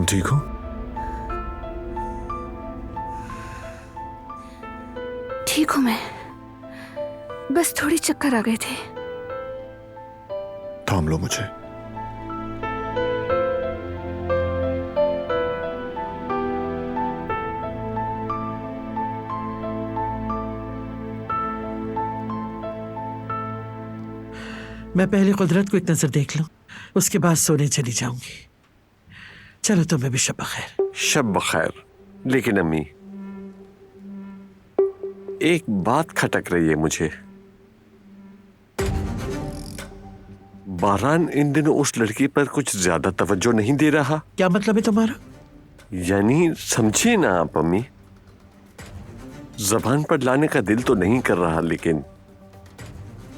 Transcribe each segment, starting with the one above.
ठीक हो? ठीक हूं मैं, बस थोड़ी चक्कर आ गए थे। थाम लो मुझे। मैं पहले कुदरत को एक नजर देख लूं, उसके बाद सोने चली जाऊंगी। चलो तुम्हें भी शब बखैर। शब बखैर। लेकिन अम्मी, एक बात खटक रही है मुझे। बारान इन दिनों उस लड़की पर कुछ ज्यादा तवज्जो नहीं दे रहा। क्या मतलब है तुम्हारा? यानी समझिए ना आप अम्मी, जबान पर लाने का दिल तो नहीं कर रहा, लेकिन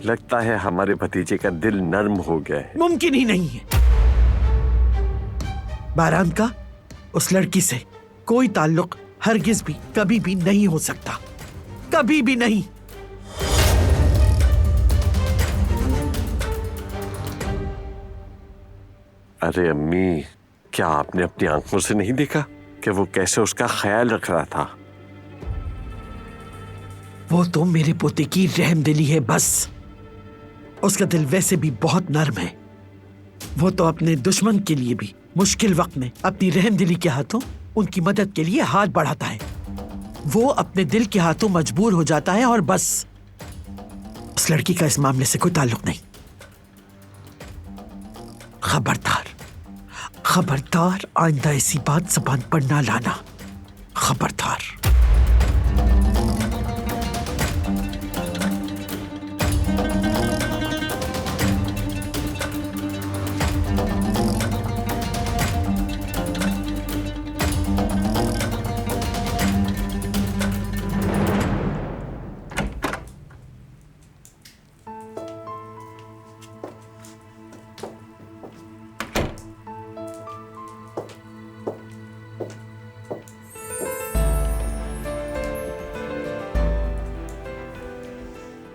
लगता है हमारे भतीजे का दिल नर्म हो गया है। मुमकिन ही नहीं है। बारान का उस लड़की से कोई ताल्लुक हरगिज भी कभी भी नहीं हो सकता, कभी भी नहीं। अरे अम्मी, क्या आपने अपनी आंखों से नहीं देखा कि वो कैसे उसका ख्याल रख रहा था? वो तो मेरे पोते की रहमदिली है बस। उसका दिल वैसे भी बहुत नर्म है। वो तो अपने दुश्मन के लिए भी मुश्किल वक्त में अपनी रहमदिली के हाथों उनकी मदद के लिए हाथ बढ़ाता है। वो अपने दिल के हाथों मजबूर हो जाता है और बस। उस लड़की का इस मामले से कोई ताल्लुक नहीं। खबरदार, खबरदार, आइंदा ऐसी बात जुबान पर ना लाना। खबरदार।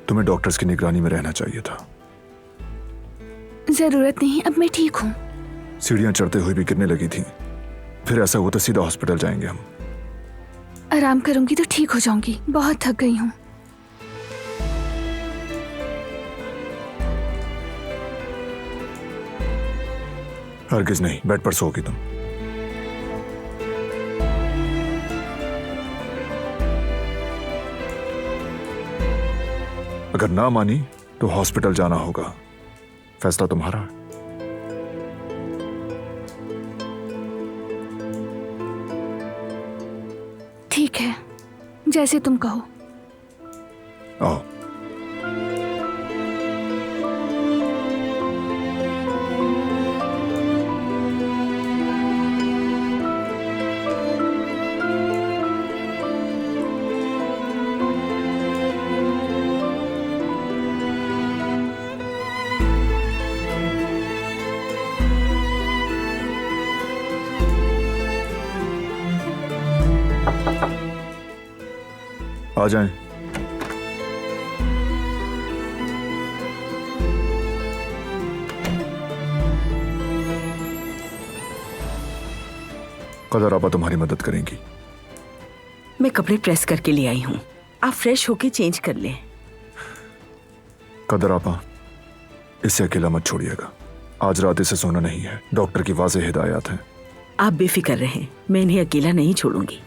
तुम्हें डॉक्टर्स की निगरानी में रहना चाहिए था। जरूरत नहीं, अब मैं ठीक हूँ। सीढ़ियां चढ़ते हुए भी गिरने लगी थी। फिर ऐसा हुआ तो सीधा हॉस्पिटल जाएंगे हम। आराम करूंगी तो ठीक हो जाऊंगी, बहुत थक गई हूँ। हरगिज नहीं, बेड पर सोओगी तुम। अगर ना मानी तो हॉस्पिटल जाना होगा। फैसला तुम्हारा है। ठीक है, जैसे तुम कहो। आओ। आ जाएं। कदर आपा तुम्हारी मदद करेंगी। मैं कपड़े प्रेस करके ले आई हूँ, आप फ्रेश होके चेंज कर लें। कदर आपा, इसे अकेला मत छोड़िएगा। आज रात इसे सोना नहीं है। डॉक्टर की वाज़ेह हिदायत है। आप बेफिक्र रहें, मैं इन्हें अकेला नहीं छोड़ूंगी।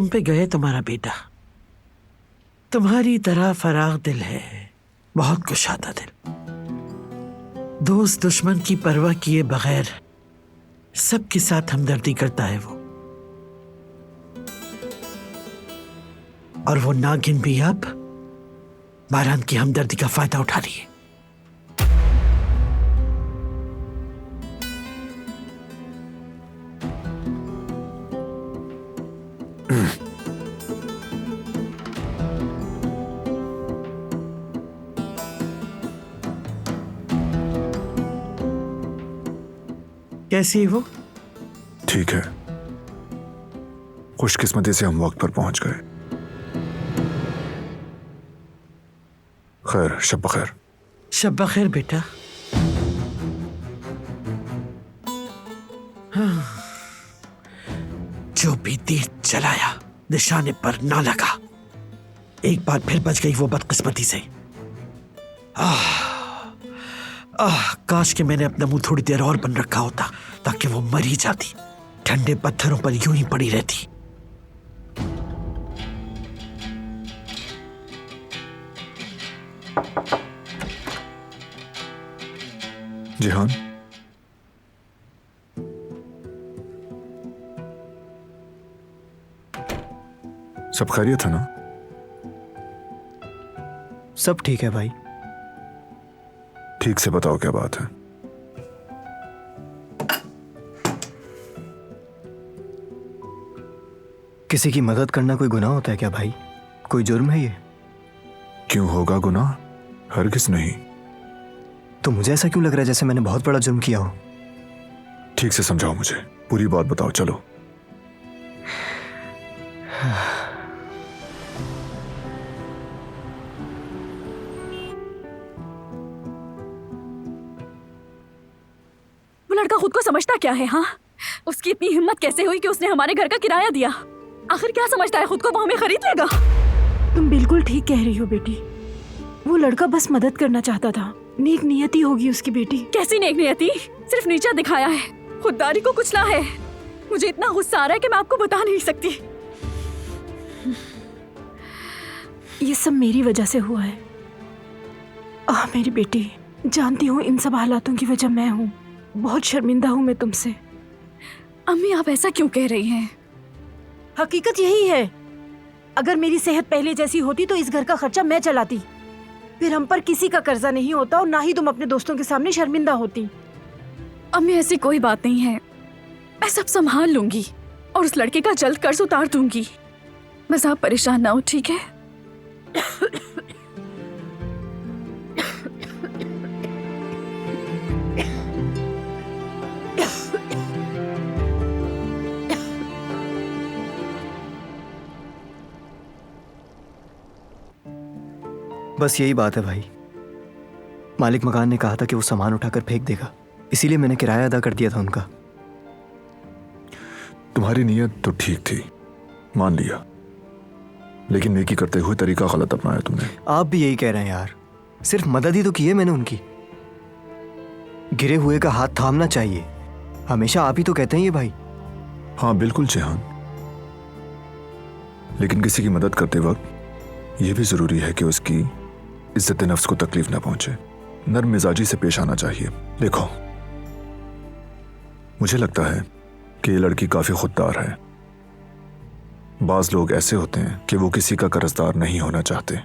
तुम पे गए तुम्हारा बेटा। तुम्हारी तरह फराग दिल है, बहुत कुशादा दिल। दोस्त दुश्मन की परवाह किए बगैर सबके साथ हमदर्दी करता है वो। और वो नागिन भी अब बारान की हमदर्दी का फायदा उठा रही है। कैसी है वो? ठीक है, खुशकिस्मती से हम वक्त पर पहुंच गए। खैर, शब बखैर। शब बखैर बेटा। हाँ। जो भी तीर चलाया निशाने पर ना लगा। एक बार फिर बच गई वो बदकिस्मती से। काश कि मैंने अपना मुंह थोड़ी देर और बंद रखा होता, ताकि वो मर ही जाती, ठंडे पत्थरों पर यूं ही पड़ी रहती। जिहान, सब खैरियत है ना? सब ठीक है भाई। ठीक से बताओ क्या बात है। किसी की मदद करना कोई गुनाह होता है क्या भाई? कोई जुर्म है ये? क्यों होगा गुनाह? हरगिज नहीं। तो मुझे ऐसा क्यों लग रहा है जैसे मैंने बहुत बड़ा जुर्म किया हो? ठीक से समझाओ मुझे, पूरी बात बताओ। चलो। वो लड़का खुद को समझता क्या है? हाँ, उसकी इतनी हिम्मत कैसे हुई कि उसने हमारे घर का किराया दिया? आखिर क्या समझता है खुद को, वो हमें खरीद लेगा? तुम बिल्कुल ठीक कह रही हो बेटी। वो लड़का बस मदद करना चाहता था। नेक नियति होगी उसकी बेटी। कैसी नेक नियति? सिर्फ नीचा दिखाया है, खुददारी को कुचला है। मुझे इतना गुस्सा आ रहा है कि मैं आपको बता नहीं सकती। ये सब मेरी वजह से हुआ है। मेरी बेटी, जानती हूँ इन सब हालातों की वजह मैं हूँ। बहुत शर्मिंदा हूँ मैं तुमसे। अम्मी, आप ऐसा क्यों कह रही हैं? हकीकत यही है। अगर मेरी सेहत पहले जैसी होती तो इस घर का खर्चा मैं चलाती, फिर हम पर किसी का कर्जा नहीं होता और ना ही तुम अपने दोस्तों के सामने शर्मिंदा होती। अम्मी, ऐसी कोई बात नहीं है, मैं सब संभाल लूंगी और उस लड़के का जल्द कर्ज उतार दूंगी। बस आप परेशान ना हो, ठीक है? बस यही बात है भाई। मालिक मकान ने कहा था कि वो सामान उठाकर फेंक देगा, इसीलिए मैंने किराया अदा कर दिया था उनका। तुम्हारी नीयत तो ठीक थी, मान लिया, लेकिन नेकी करते हुए तरीका गलत अपनाया तुमने। आप भी यही कह रहे हैं यार। सिर्फ मदद ही तो की है मैंने उनकी। गिरे हुए का हाथ थामना चाहिए, हमेशा आप ही तो कहते हैं ये भाई। हाँ बिल्कुल जिहान, लेकिन किसी की मदद करते वक्त यह भी जरूरी है कि उसकी इज्जत नफ्स को तकलीफ ना पहुंचे। नर्म मिजाजी से पेश आना चाहिए। देखो, मुझे लगता है कि ये लड़की काफी खुददार है। बाज लोग ऐसे होते हैं कि वो किसी का कर्जदार नहीं होना चाहते।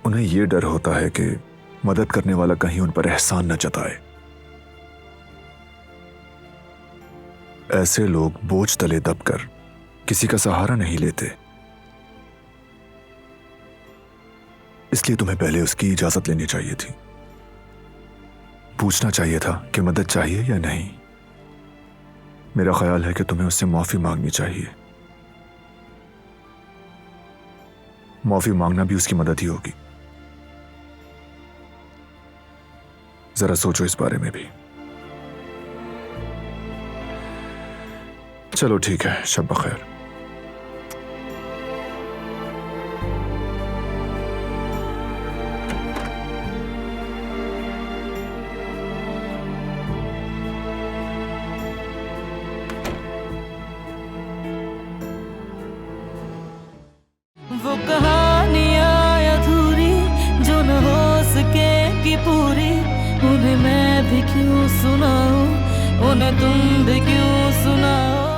उन्हें यह डर होता है कि मदद करने वाला कहीं उन पर एहसान न जताए। ऐसे लोग बोझ तले दबकर किसी का सहारा नहीं लेते। इसलिए तुम्हें पहले उसकी इजाजत लेनी चाहिए थी, पूछना चाहिए था कि मदद चाहिए या नहीं। मेरा ख्याल है कि तुम्हें उससे माफी मांगनी चाहिए। माफी मांगना भी उसकी मदद ही होगी। जरा सोचो इस बारे में भी। चलो ठीक है, शब बखैर। पूरी उन्हें मैं भी क्यों सुनाऊं, उन्हें तुम भी क्यों सुनाओ।